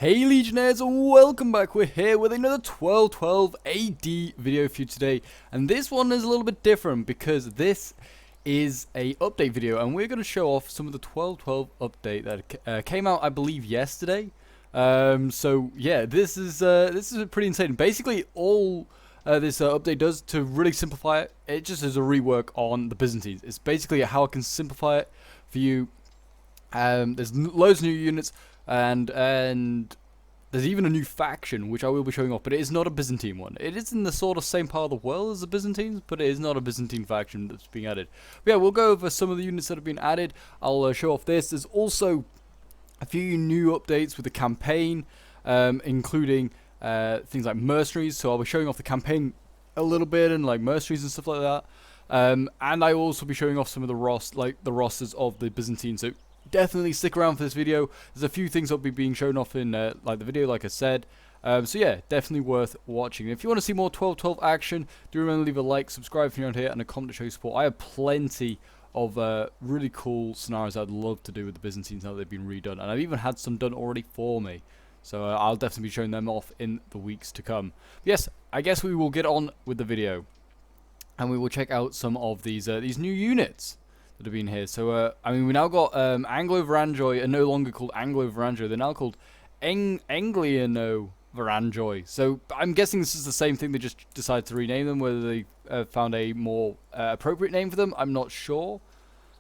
Hey Legionnaires, and welcome back. We're here with another 1212 AD video for you today, and this one is a little bit different because this is a update video, and we're going to show off some of the 1212 update that came out, I believe, yesterday. So yeah, this is pretty insane. Basically, all this update does to really simplify it, it just is a rework on the Byzantines. It's basically how I can simplify it for you. There's loads of new units. And there's even a new faction which I will be showing off, but it is not a Byzantine one. It is in the sort of same part of the world as the Byzantines, but it is not a Byzantine faction that's being added. But yeah, we'll go over some of the units that have been added. I'll show off this. There's also a few new updates with the campaign, including things like mercenaries. So I'll be showing off the campaign a little bit and like mercenaries and stuff like that. And I will also be showing off some of the rosters of the Byzantine. So definitely stick around for this video. There's a few things that'll be being shown off in like the video, like I said. So yeah, definitely worth watching. If you want to see more 1212 action, do remember to leave a like, subscribe if you're on here, and a comment to show your support. I have plenty of really cool scenarios I'd love to do with the Byzantines now that they've been redone, and I've even had some done already for me. So I'll definitely be showing them off in the weeks to come. Yes, I guess we will get on with the video, and we will check out some of these new units that have been here. So I mean, we now got Anglo-Varangioi are no longer called Anglo-Varangioi, they're now called Angliano-Varangioi. So I'm guessing this is the same thing, they just decided to rename them. Whether they found a more appropriate name for them, I'm not sure.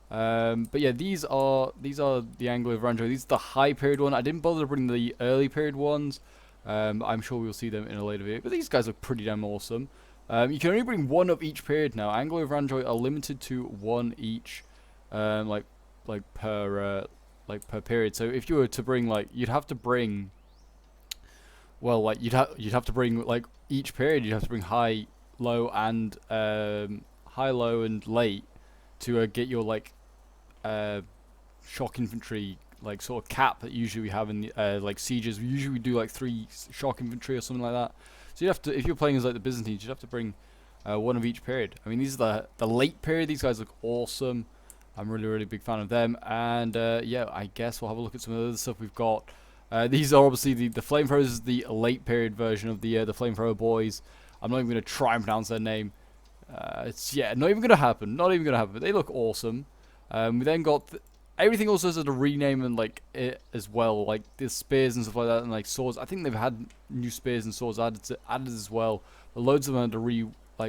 But yeah, these are the Anglo-Varangioi. These are the high period one. I didn't bother to bring the early period ones. I'm sure we'll see them in a later video, but these guys are pretty damn awesome. You can only bring one of each period now. Anglo-Varangioi are limited to one each, like per period. So if you were to bring, like, you'd have to bring, well, like you'd have to bring, like, each period you'd have to bring high, low, and late to get your like shock infantry like sort of cap that usually we have in the like sieges. We usually do like 3 shock infantry or something like that. So you have to, if you're playing as like the Byzantines, you'd have to bring one of each period. I mean, these are the late period. These guys look awesome. I'm really big fan of them. And yeah, I guess we'll have a look at some of the other stuff we've got. These are obviously the Flamethrowers is the late period version of the Flamethrower boys. I'm not even going to try and pronounce their name. It's not even going to happen. Not even going to happen. But they look awesome. We then got everything also has a rename and like it as well, like the spears and stuff like that, and like swords. I think they've had new spears and swords added as well. But loads of them had to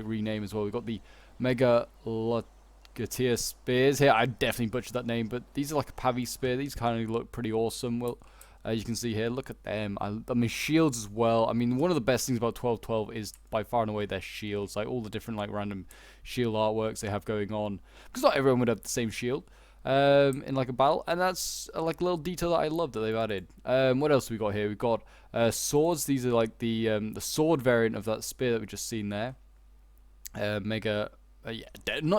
rename as well. We've got the Mega Logatia spears here. I definitely butchered that name, but these are like a Pavi spear. These kind of look pretty awesome. Well, you can see here, look at them. I mean, shields as well. I mean, one of the best things about 1212 is by far and away their shields. Like all the different like random shield artworks they have going on, because not everyone would have the same shield in like a battle, and that's like a little detail that I love that they've added. What else have we got here? We've got swords. These are like the sword variant of that spear that we just seen there. Mega. Yeah,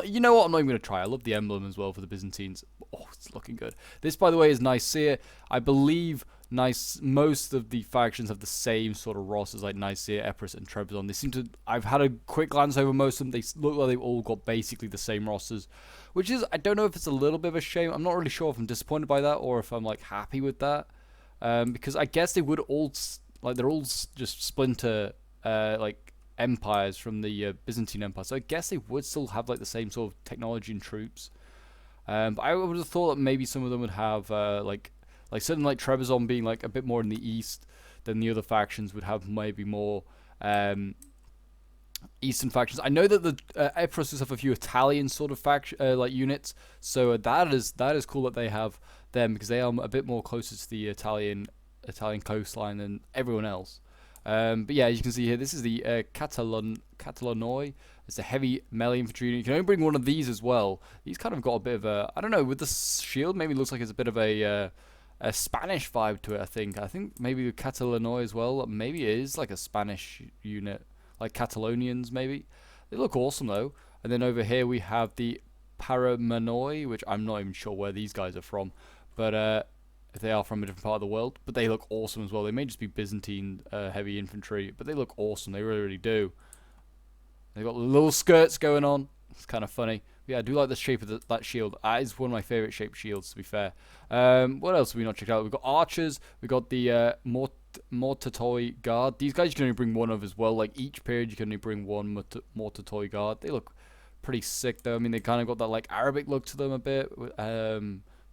you know what? I'm not even going to try. I love the emblem as well for the Byzantines. Oh, it's looking good. This, by the way, is Nicaea. I believe most of the factions have the same sort of rosters like Nicaea, Epirus, and Trebizond. They seem to. I've had a quick glance over most of them. They look like they've all got basically the same rosters, which is, I don't know if it's a little bit of a shame. I'm not really sure if I'm disappointed by that or if I'm like happy with that, because I guess they would all like they're all just splinter like empires from the Byzantine Empire, so I guess they would still have like the same sort of technology and troops. But I would have thought that maybe some of them would have like something like Trebizond being like a bit more in the east than the other factions would have maybe more eastern factions. I know that the Epirus have a few Italian sort of faction like units, so that is cool that they have them because they are a bit more closer to the Italian coastline than everyone else. But yeah, as you can see here, this is the Catalanoi. It's a heavy melee infantry unit. You can only bring one of these as well. These kind of got a bit of a, I don't know, with the shield, maybe it looks like it's a bit of a Spanish vibe to it, I think. I think maybe the Catalanoi as well. Maybe it is like a Spanish unit, like Catalonians maybe. They look awesome though. And then over here we have the Paramanoi, which I'm not even sure where these guys are from. But if they are from a different part of the world, but they look awesome as well. They may just be Byzantine heavy infantry, but they look awesome. They really do. They've got little skirts going on. It's kind of funny. But yeah, I do like the shape of that shield. That is one of my favourite shaped shields, to be fair. What else have we not checked out? We've got archers. We've got the Mortatoi guard. These guys you can only bring one of as well. Like each period you can only bring one Mortatoi guard. They look pretty sick though. I mean, they kind of got that like Arabic look to them a bit.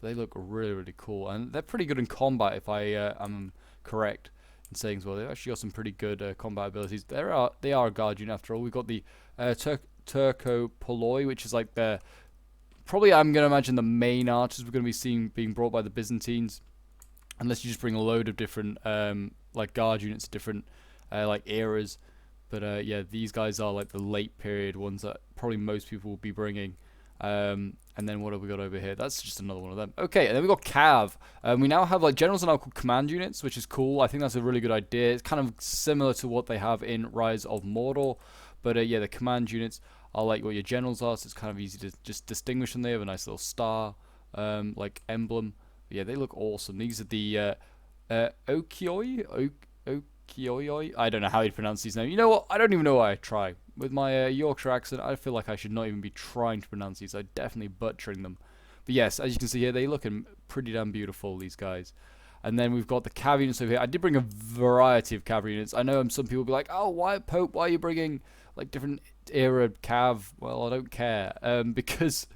They look really, really cool, and they're pretty good in combat if I am correct in saying as well. They've actually got some pretty good combat abilities. They are a guard unit after all. We've got the Turco Poloi, which is like the probably I'm gonna imagine the main archers we're gonna be seeing being brought by the Byzantines, unless you just bring a load of different like guard units, different like eras. But yeah, these guys are like the late period ones that probably most people will be bringing. And then what have we got over here? That's just another one of them. Okay, and then we got Cav. We now have like generals are now called command units, which is cool. I think that's a really good idea. It's kind of similar to what they have in Rise of Mordor. But yeah, the command units are like what your generals are, so it's kind of easy to just distinguish them. They have a nice little star like emblem. But yeah, they look awesome. These are the Okioi. Okioi. I don't know how you pronounce these names. You know what? I don't even know why I try. With my Yorkshire accent, I feel like I should not even be trying to pronounce these. I'm definitely butchering them. But yes, as you can see here, they look pretty damn beautiful, these guys. And then we've got the cav units over here. I did bring a variety of cav units. I know some people will be like, oh, why, Pope, why are you bringing like different era cav? Well, I don't care. Because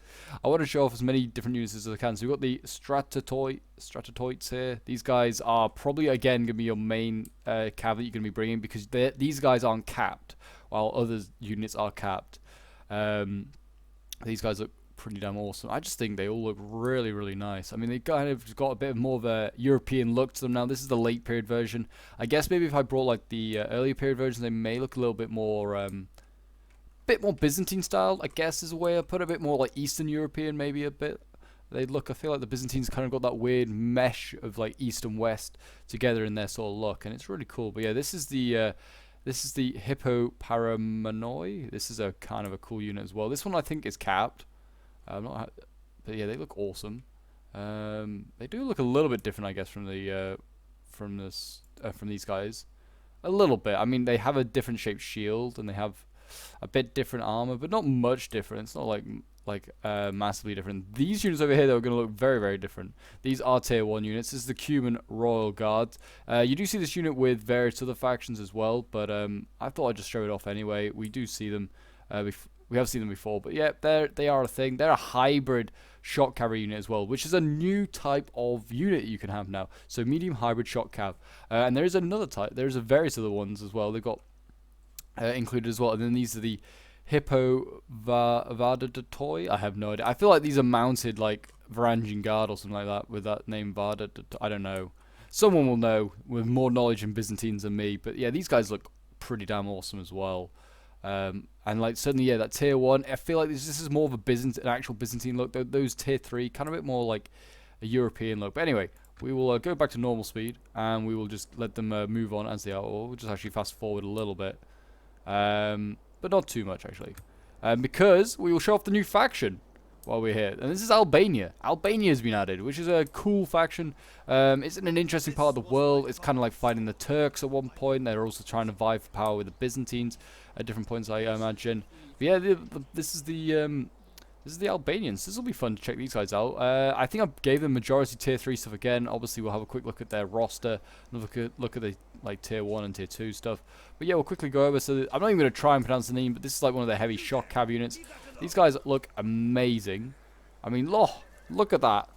I want to show off as many different units as I can. So we've got the Stratatoids here. These guys are probably, again, going to be your main cav that you're going to be bringing, because these guys aren't capped, while other units are capped. These guys look pretty damn awesome. I just think they all look really, really nice. I mean, they kind of got a bit more of a European look to them now. This is the late period version. I guess maybe if I brought like the earlier period versions, they may look a little bit more Byzantine style, I guess is a way I put it. A bit more like Eastern European, maybe a bit. They look, I feel like the Byzantines kind of got that weird mesh of like East and West together in their sort of look, and it's really cool. But yeah, this is the Hippo Paramanoi. This is a kind of a cool unit as well. This one I think is capped. But yeah, they look awesome. They do look a little bit different, I guess, from these guys. A little bit. I mean, they have a different shaped shield and they have a bit different armor, but not much different. It's not like massively different. These units over here, though, are going to look very, very different. These are tier 1 units. This is the Cuban Royal Guard. You do see this unit with various other factions as well, but I thought I'd just show it off anyway. We do see them. We have seen them before, but yeah, they are a thing. They're a hybrid shock cavalry unit as well, which is a new type of unit you can have now. So medium hybrid shock cav. And there is another type. There's a various other ones as well. They've got included as well. And then these are the Hippo Vardatoi. I have no idea. I feel like these are mounted like Varangian Guard or something like that with that name Vardatoi. I don't know. Someone will know with more knowledge in Byzantines than me. But yeah, these guys look pretty damn awesome as well. And like certainly, yeah, that tier 1. I feel like this is more of an actual Byzantine look. Those tier 3, kind of a bit more like a European look. But anyway, we will go back to normal speed, and we will just let them move on as they are. Or we'll just actually fast forward a little bit, but not too much actually, because we will show off the new faction while we're here. And this is Albania. Albania has been added, which is a cool faction. It's in an interesting part of the world. It's kind of like fighting the Turks at one point. They're also trying to vie for power with the Byzantines at different points, I imagine. But yeah, this is the Albanians. This will be fun to check these guys out. I think I gave them majority tier 3 stuff again. Obviously, we'll have a quick look at their roster and look at the like tier 1 and tier 2 stuff. But yeah, we'll quickly go over. So I'm not even going to try and pronounce the name, but this is like one of the heavy shock cav units. These guys look amazing. I mean, look at that.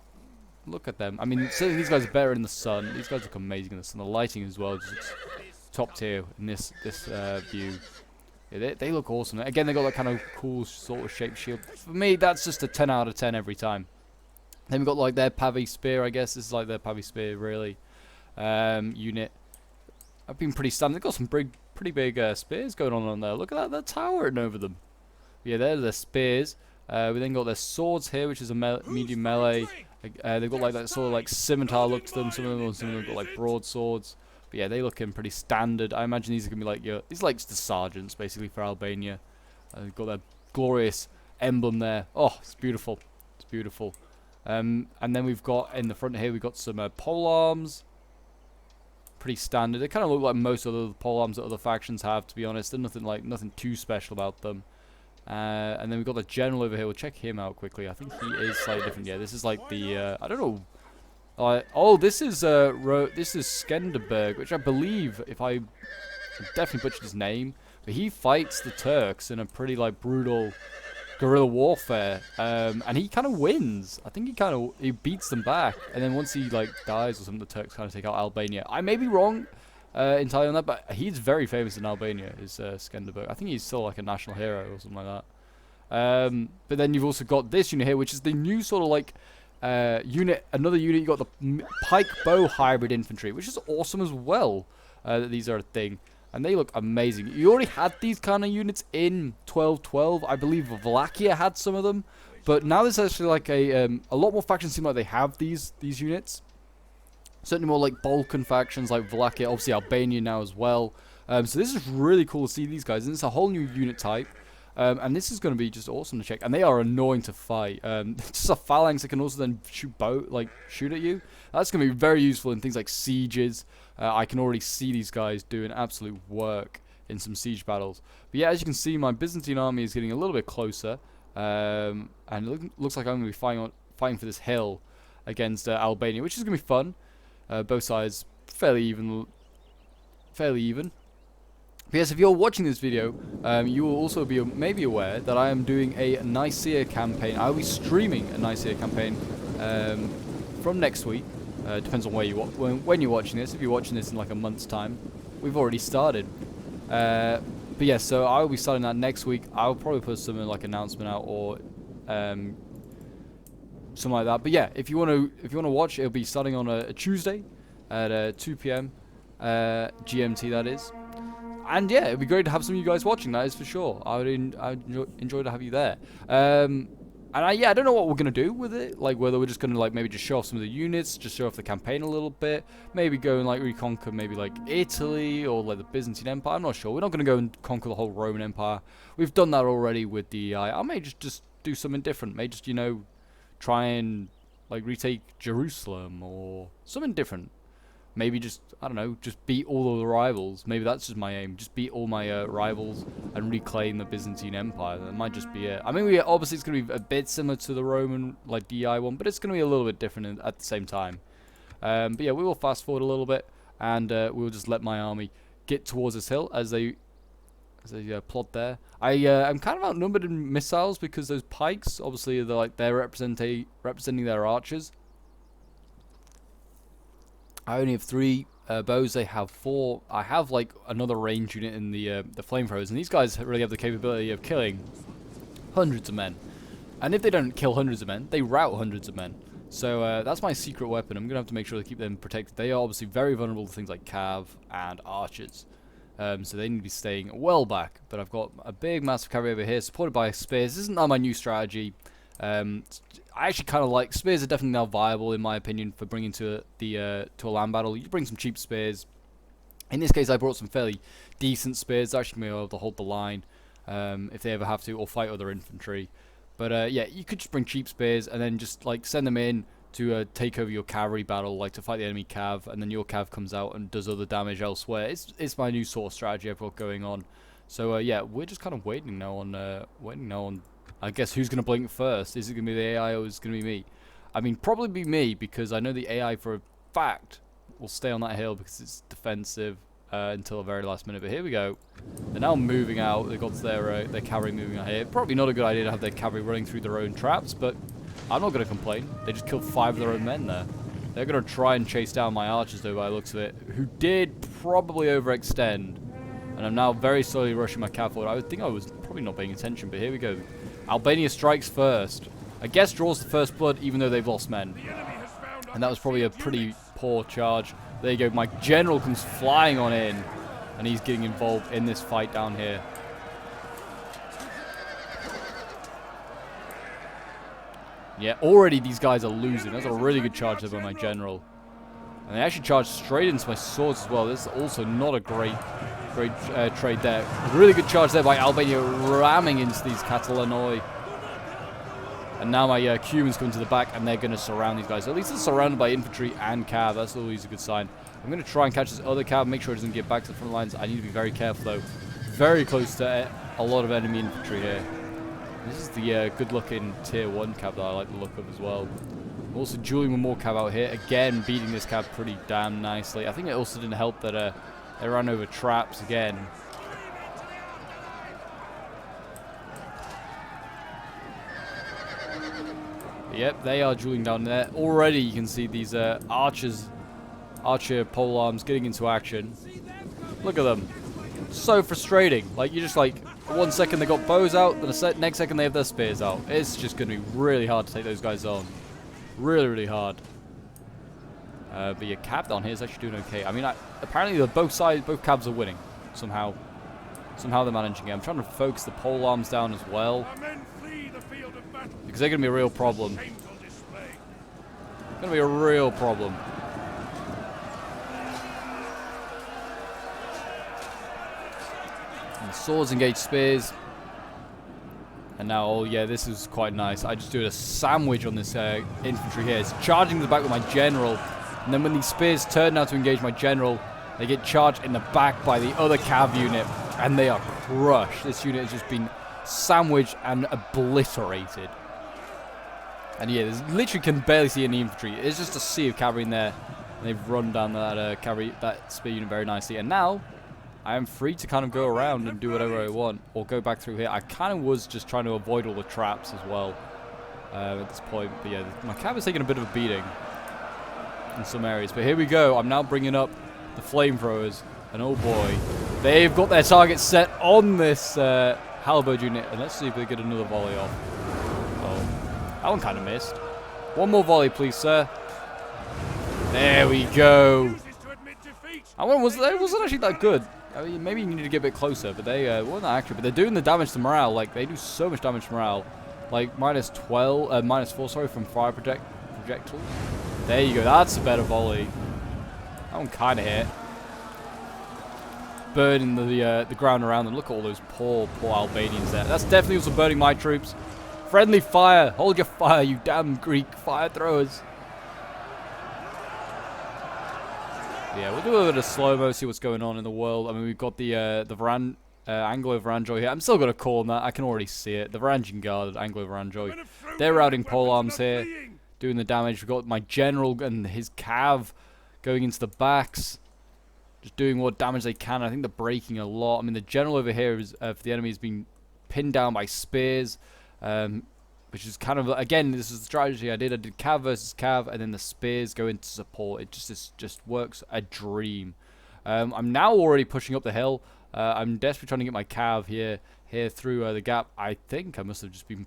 Look at them. I mean, certainly these guys are better in the sun. These guys look amazing in the sun. The lighting as well, just top tier in this view. Yeah, they look awesome. Again, they got that kind of cool sort of shaped shield. For me, that's just a 10 out of 10 every time. Then we've got like their Pavi Spear, I guess. This is like their Pavi Spear, really. Unit. I've been pretty stunned. They've got some pretty big spears going on there. Look at that. They're towering over them. Yeah, they're their spears. We then got their swords here, which is a medium melee. They've got like that sort of like scimitar look to them. Some of them got like broadswords. But yeah, they look in pretty standard. I imagine these are going to be like these are like the sergeants, basically, for Albania. They've got that glorious emblem there. Oh, it's beautiful. It's beautiful. And then we've got, in the front here, we've got some pole arms. Pretty standard. They kind of look like most of the pole arms that other factions have, to be honest. There's nothing too special about them. And then we've got the general over here. We'll check him out quickly. I think he is slightly different. Yeah, this is like the, I don't know. Oh, this is Skenderberg, which I believe, if I definitely butchered his name, but he fights the Turks in a pretty like brutal guerrilla warfare, and he kind of wins. I think he beats them back, and then once he like dies or something, the Turks kind of take out Albania. I may be wrong entirely on that, but he's very famous in Albania. Is Skenderberg? I think he's still like a national hero or something like that. But then you've also got this unit here, which is the new sort of like unit. Another unit. You got the Pike bow hybrid infantry, which is awesome as well. That these are a thing. And they look amazing. You already had these kind of units in 1212. I believe Wallachia had some of them. But now there's actually like a lot more factions seem like they have these units. Certainly more like Balkan factions like Wallachia. Obviously Albania now as well. So this is really cool to see these guys. And it's a whole new unit type. And this is going to be just awesome to check. And they are annoying to fight. Just a phalanx that can also then shoot at you. That's going to be very useful in things like sieges. I can already see these guys doing absolute work in some siege battles. But yeah, as you can see, my Byzantine army is getting a little bit closer. And it looks like I'm going to be fighting for this hill against Albania, which is going to be fun. Both sides fairly even. But yes, if you're watching this video, you will also be maybe aware that I am doing a Nicaea campaign. I'll be streaming a Nicaea campaign from next week. Depends on when you're watching this. If you're watching this in like a month's time, we've already started. But yeah, so I will be starting that next week. I'll probably put some like announcement out or something like that. But yeah, if you want to watch, it'll be starting on a Tuesday at 2 p.m. GMT. That is. And yeah, it'd be great to have some of you guys watching. That is for sure. I'd enjoy to have you there. And I don't know what we're gonna do with it. Like whether we're just gonna like maybe just show off some of the units, just show off the campaign a little bit. Maybe go and like reconquer maybe like Italy or like the Byzantine Empire. I'm not sure. We're not gonna go and conquer the whole Roman Empire. We've done that already with DEI. I may just do something different. May just try and like retake Jerusalem or something different. Maybe just, I don't know, just beat all of the rivals. Maybe that's just my aim. Just beat all my rivals and reclaim the Byzantine Empire. That might just be it. I mean, obviously it's going to be a bit similar to the Roman, like, DI one, but it's going to be a little bit different at the same time. But yeah, we will fast forward a little bit, and we'll just let my army get towards this hill as they plod there. I'm kind of outnumbered in missiles because those pikes, obviously, they're representing their archers. I only have 3 bows. They have 4. I have like another range unit in the Flamethrowers, and these guys really have the capability of killing hundreds of men. And if they don't kill hundreds of men, they rout hundreds of men. So that's my secret weapon. I'm gonna have to make sure to keep them protected. They are obviously very vulnerable to things like cav and archers, so they need to be staying well back. But I've got a big, massive cavalry over here, supported by spears. This isn't now my new strategy. I actually kind of like spears. Are definitely now viable in my opinion for bringing to a land battle. You bring some cheap spears. In this case, I brought some fairly decent spears. They're actually going to be able to hold the line if they ever have to, or fight other infantry. But yeah, you could just bring cheap spears and then just like send them in to take over your cavalry battle, like to fight the enemy cav, and then your cav comes out and does other damage elsewhere. It's my new sort of strategy I've got going on. So yeah, we're just kind of waiting now on. I guess who's going to blink first? Is it going to be the AI or is it going to be me? I mean, probably be me, because I know the AI for a fact will stay on that hill because it's defensive until the very last minute. But here we go. They're now moving out. They've got their cavalry moving out here. Probably not a good idea to have their cavalry running through their own traps, but I'm not going to complain. They just killed 5 of their own men there. They're going to try and chase down my archers, though, by the looks of it, who did probably overextend. And I'm now very slowly rushing my cav forward. I would think I was probably not paying attention, but here we go. Albania strikes first. I guess draws the first blood, even though they've lost men. And that was probably a pretty poor charge. There you go. My general comes flying on in, and he's getting involved in this fight down here. Yeah, already these guys are losing. That's a really good charge there by my general. And they actually charged straight into my swords as well. This is also not a great trade there. Really good charge there by Albania, ramming into these Catalanoi. And now my Cubans come to the back, and they're going to surround these guys. So at least it's surrounded by infantry and cav. That's always a good sign. I'm going to try and catch this other cav, make sure it doesn't get back to the front lines. I need to be very careful, though. Very close to a lot of enemy infantry here. This is the good-looking tier 1 cav that I like the look of as well. Also dueling with more cav out here. Again, beating this cav pretty damn nicely. I think it also didn't help that they ran over traps again. Yep, they are dueling down there. Already you can see these archer polearms getting into action. Look at them. So frustrating. Like, you just like, 1 second they got bows out, then the next second they have their spears out. It's just going to be really hard to take those guys on. Really, really hard. But your cav down here is actually doing okay. I mean, apparently both cabs are winning. Somehow they're managing it. I'm trying to focus the polearms down as well. Because they're going to be a real problem. Going to be a real problem. And the swords engage spears. And now, oh yeah, this is quite nice. I just do a sandwich on this infantry here. It's charging to the back with my general. And then when these spears turn now to engage my general, they get charged in the back by the other cav unit. And they are crushed. This unit has just been sandwiched and obliterated. And yeah, there's literally can barely see any infantry. It's just a sea of cavalry in there. And they've run down that spear unit very nicely. And now I am free to kind of go around and do whatever I want, or go back through here. I kind of was just trying to avoid all the traps as well at this point. But yeah, my cav is taking a bit of a beating in some areas. But here we go. I'm now bringing up the Flamethrowers, and oh boy, they've got their target set on this halberd unit. And let's see if they get another volley off. Oh, that one kind of missed. One more volley, please, sir. There we go. That one wasn't actually that good. I mean, maybe you need to get a bit closer, but they weren't that accurate. But they're doing the damage to morale. Like, they do so much damage to morale. Like, -4, sorry, from fire projectiles. There you go. That's a better volley. That one kind of hit. Burning the ground around them. Look at all those poor Albanians there. That's definitely also burning my troops. Friendly fire. Hold your fire, you damn Greek fire throwers. Yeah, we'll do a little bit of slow-mo, see what's going on in the world. I mean, we've got the Anglo-Varangioi here. I'm still going to call them that. I can already see it. The Varangian Guard, Anglo-Varangioi. They're routing polearms here, doing the damage. We've got my general and his cav going into the backs, just doing what damage they can. I think they're breaking a lot. I mean, the general over here is, for the enemy has been pinned down by spears, which is kind of, again, this is the strategy I did. I did cav versus cav, and then the spears go into support. It just works a dream. I'm now already pushing up the hill. I'm desperately trying to get my cav here through the gap. I think I must have just been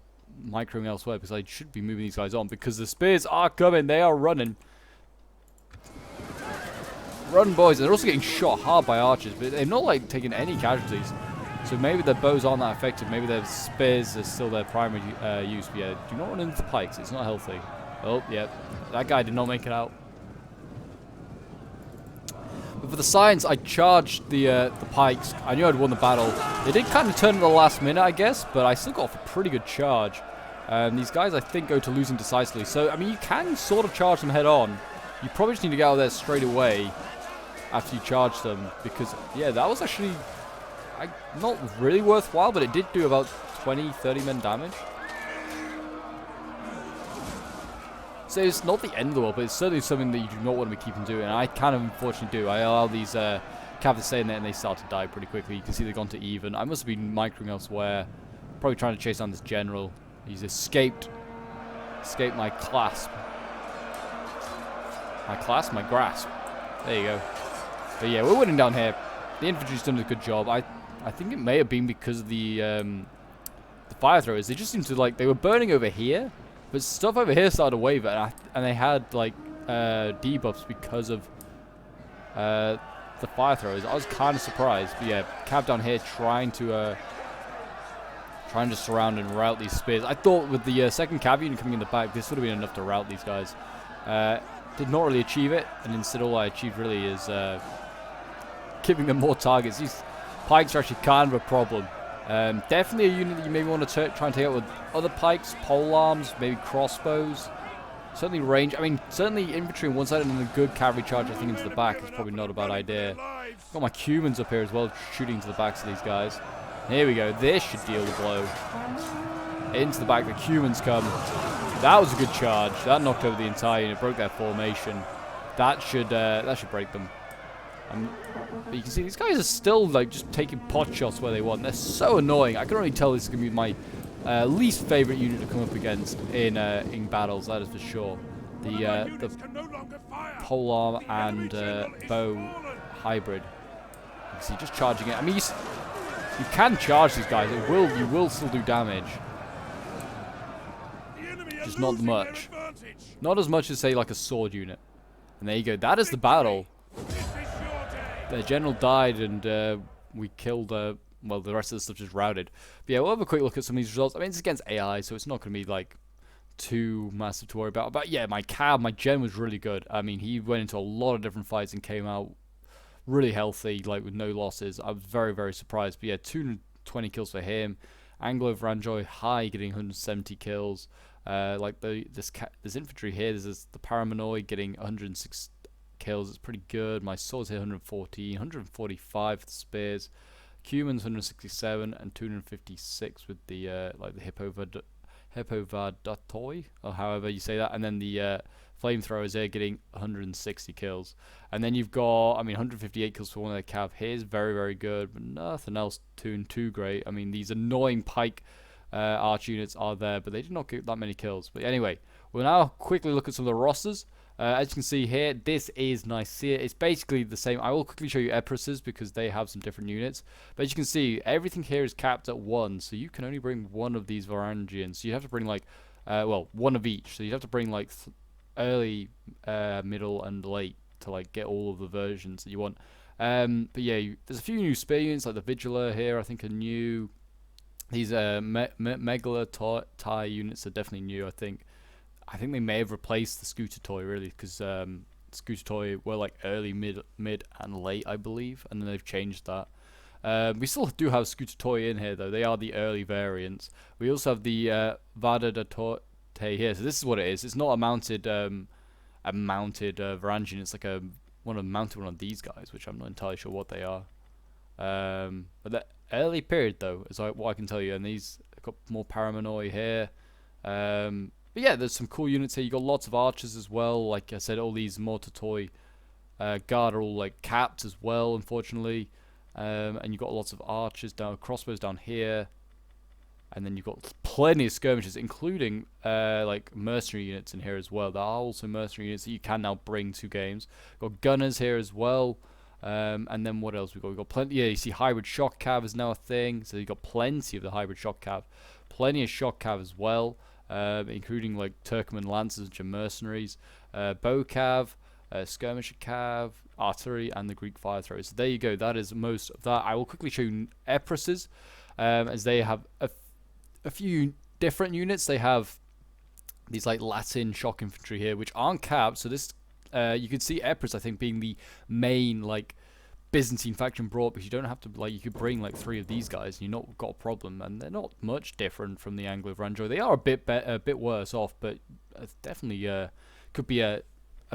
microing elsewhere, because I should be moving these guys on, because the spears are coming. They are running. Run, boys. They're also getting shot hard by archers, but they're not like taking any casualties. So maybe their bows aren't that effective. Maybe their spears are still their primary use. But yeah, do not run into the pikes. It's not healthy. Oh, yeah. That guy did not make it out. But for the science, I charged the pikes. I knew I'd won the battle. They did kind of turn at the last minute, I guess, but I still got off a pretty good charge. These guys, I think, go to losing decisively. So, I mean, you can sort of charge them head on. You probably just need to get out of there straight away after you charge them. Because, yeah, that was actually not really worthwhile, but it did do about 20-30 men damage. So it's not the end of the world, but it's certainly something that you do not want to be keeping doing. And I kind of unfortunately do. I allow these cav to stay in there, and they start to die pretty quickly. You can see they've gone to even. I must have been microing elsewhere. Probably trying to chase down this general. He's escaped my clasp. My grasp. There you go. But yeah, we're winning down here. The infantry's done a good job. I think it may have been because of the fire throwers. They just seemed to, like, they were burning over here, but stuff over here started to waver, and they had, like, debuffs because of the fire throwers. I was kind of surprised. But yeah, cav down here trying to surround and rout these spears. I thought with the second cav unit coming in the back, this would have been enough to rout these guys. Did not really achieve it, and instead all I achieved really is giving them more targets. These pikes are actually kind of a problem. Definitely a unit that you maybe want to try and take out with other pikes, polearms, maybe crossbows. Certainly range. I mean, certainly infantry on one side and then a good cavalry charge, I think, into the back is probably not a bad idea. Got my Cubans up here as well, shooting to the backs of these guys. Here we go. This should deal the blow. into the back. The Cubans come. That was a good charge. That knocked over the entire unit, broke their formation. That should break them. But you can see these guys are still like just taking pot shots where they want. They're so annoying. I can already tell this is gonna be my least favorite unit to come up against in battles. That is for sure. The polearm and bow hybrid. You can see just charging it. I mean, you can charge these guys. You will still do damage. Just not much. Not as much as say like a sword unit. And there you go. That is the battle. Their general died, and we killed. Well, the rest of the stuff just routed. But yeah, we'll have a quick look at some of these results. I mean, it's against AI, so it's not going to be like too massive to worry about. But yeah, my gen was really good. I mean, he went into a lot of different fights and came out really healthy, like with no losses. I was very, very surprised. But yeah, 220 kills for him. Anglo-Vranjoy high, getting 170 kills. Like this infantry here, there's the Paramanoi getting 106 kills. It's pretty good. My swords here 114, 145 for the spears. Cubans 167 and 256 with the like the Hippovadatoi, or however you say that, and then the Flamethrowers here getting 160 kills. And then you've got, I mean, 158 kills for one of the cav. Here's very, very good, but nothing else too great. I mean, these annoying Pike arch units are there, but they did not get that many kills. But anyway, we'll now quickly look at some of the rosters. As you can see here, this is Nicaea. It's basically the same. I will quickly show you Epirus's because they have some different units. But as you can see, everything here is capped at 1, so you can only bring one of these Varangians. So you have to bring like, well, one of each. So you have to bring like early, middle, and late to like get all of the versions that you want. But yeah, there's a few new spear units like the Vigilar here. I think are new. These Megala tie units are definitely new. I think they may have replaced the Scooter Toy, really, because Scooter Toy were like early, mid, and late, I believe, and then they've changed that. We still do have Scooter Toy in here, though. They are the early variants. We also have the Vada da Torte here. So this is what it is. It's not a mounted Varangian. It's like a mounted one of these guys, which I'm not entirely sure what they are. But the early period, though, is what I can tell you. And these got more Paramanoi here. But yeah, there's some cool units here. You got lots of archers as well. Like I said, all these mortar toy guard are all like capped as well, unfortunately. And you got lots of archers down, crossbows down here, and then you've got plenty of skirmishers, including like mercenary units in here as well. There are also mercenary units that you can now bring to games. Got gunners here as well. And then what else we got? We got plenty. Yeah, you see hybrid shock cav is now a thing. So you got plenty of the hybrid shock cav, plenty of shock cav as well. Including like Turkmen lancers, which are mercenaries, bow cav, skirmisher cav, artillery, and the Greek fire throwers. So there you go. That is most of that. I will quickly show you Epirus's, as they have a few different units. They have these like Latin shock infantry here, which aren't capped. So this, you can see Epirus, I think, being the main like Byzantine faction brought, because you don't have to, like, you could bring like 3 of these guys and you've not got a problem, and they're not much different from the Anglo-Vranjoy. They are a bit worse off, but definitely could be a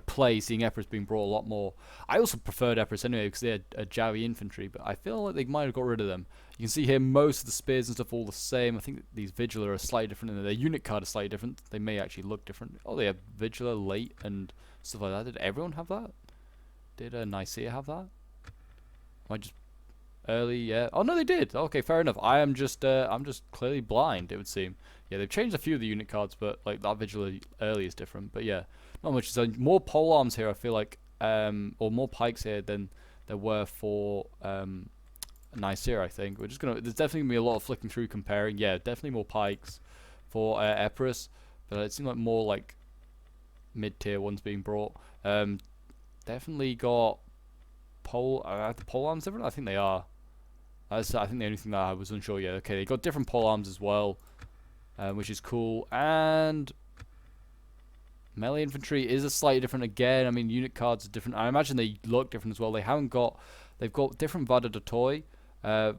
play seeing Epirus being brought a lot more. I also preferred Epirus anyway because they're a Javi infantry, but I feel like they might have got rid of them. You can see here most of the spears and stuff all the same. I think these Vigilar are slightly different, and their unit card is slightly different. They may actually look different. Oh, they have Vigilar late and stuff like that. Did everyone have that? Did Nicaea have that? Am I just early? Yeah. Oh no, they did. Okay, fair enough. I'm just clearly blind, it would seem. Yeah, they've changed a few of the unit cards, but like that Vigilar early is different. But yeah, not much. So more pole arms here, I feel like, or more pikes here than there were for Nicaea, I think. There's definitely gonna be a lot of flicking through comparing. Yeah, definitely more pikes for Epirus, but it seemed like more like mid-tier ones being brought. Definitely got the pole arms different? I think they are. I think the only thing that I was unsure. Yeah, okay, they got different pole arms as well, which is cool. And melee infantry is a slightly different again. I mean, unit cards are different. I imagine they look different as well. They've got different Vada de Toy. Like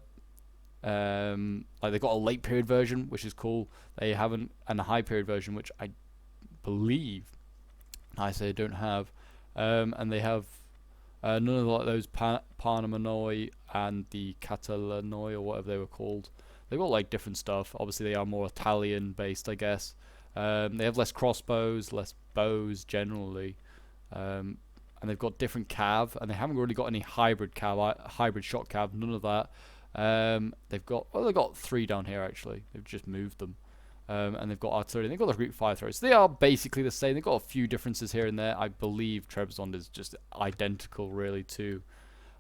they've got a late period version, which is cool. They haven't, and a high period version, which I believe I say don't have. And they have none of those Parnamanoi and the Catalanoi, or whatever they were called. They've got like different stuff. Obviously, they are more Italian based, I guess. They have less crossbows, less bows generally, and they've got different cav, and they haven't really got any hybrid cav, hybrid shot cav, none of that. They've got 3 down here actually. They've just moved them. And they've got artillery. They've got the Greek fire throwers. They are basically the same. They've got a few differences here and there. I believe Trebizond is just identical, really, to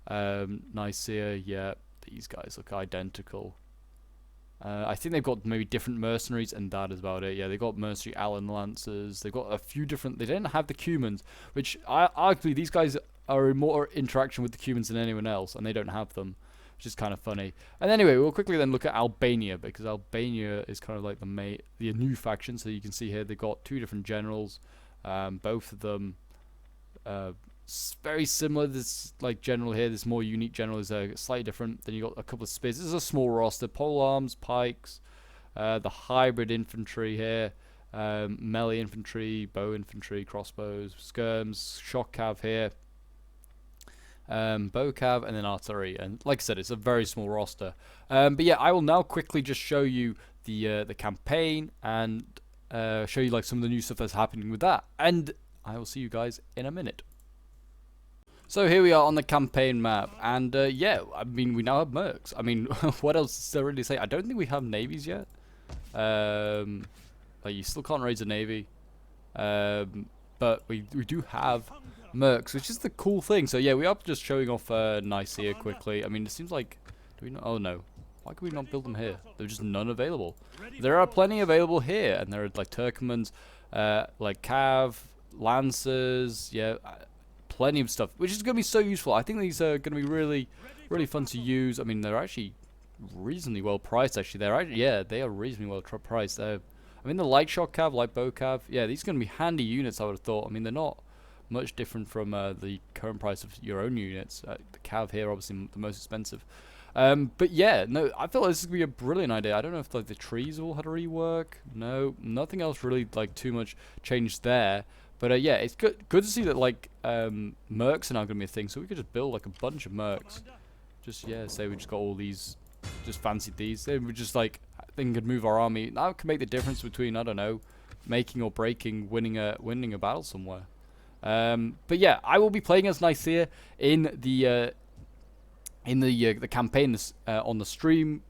Nicaea. Yeah, these guys look identical. I think they've got maybe different mercenaries, and that is about it. Yeah, they've got mercenary Allen Lancers. They've got a few different... They didn't have the Cumans, which arguably these guys are in more interaction with the Cumans than anyone else, and they don't have them, which is kind of funny. And anyway, we'll quickly then look at Albania, because Albania is kind of like the new faction. So you can see here they've got 2 different generals, both of them very similar. This like general here, this more unique general is slightly different. Then you got a couple of spears. This is a small roster: pole arms, pikes, the hybrid infantry here, melee infantry, bow infantry, crossbows, skirms, shock cav here. Bow cav, and then artillery. And like I said, it's a very small roster. But yeah, I will now quickly just show you the campaign and show you like some of the new stuff that's happening with that. And I will see you guys in a minute. So here we are on the campaign map, and yeah, I mean we now have mercs. I mean, what else is there really to say? I don't think we have navies yet. Like you still can't raise a navy, but we do have mercs, which is the cool thing. So yeah, we are just showing off Nicaea quickly. I mean, it seems like, do we not? Oh no, why can we not build them here? There's just none available. There are plenty available here, and there are like Turkomans, like cav, lancers, yeah, plenty of stuff, which is going to be so useful. I think these are going to be really fun to use. I mean, they're actually reasonably well priced. Actually, yeah, they are reasonably well priced. I mean, the light shot cav, light bow cav, yeah, these are going to be handy units, I would have thought. I mean, they're not much different from the current price of your own units. The cav here, obviously, the most expensive. But yeah, no, I feel like this is going to be a brilliant idea. I don't know if like the trees all had a rework. No, nothing else really like too much changed there. But yeah, it's good to see that like mercs are now going to be a thing. So we could just build like a bunch of mercs. Just yeah, say we just got all these, just fancied these. Then we just like then could move our army. That could make the difference between, I don't know, making or breaking, winning a battle somewhere. But yeah, I will be playing as Nicaea in the campaign on the stream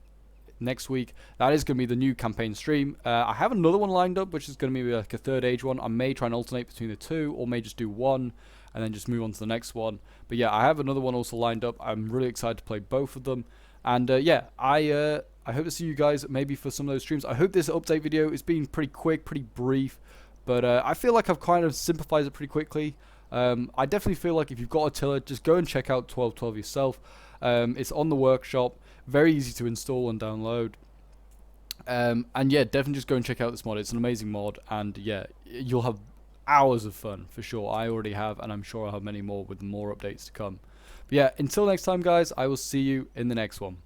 next week. That is going to be the new campaign stream. I have another one lined up, which is going to be like a third age one. I may try and alternate between the 2, or may just do one and then just move on to the next one. But yeah, I have another one also lined up. I'm really excited to play both of them. And yeah, I hope to see you guys maybe for some of those streams. I hope this update video is being pretty quick, pretty brief, but I feel like I've kind of simplified it pretty quickly. I definitely feel like if you've got a tiller, just go and check out 1212 yourself. It's on the workshop, very easy to install and download. And yeah, definitely just go and check out this mod. It's an amazing mod, and yeah, you'll have hours of fun for sure. I already have, and I'm sure I'll have many more with more updates to come. But yeah, until next time guys, I will see you in the next one.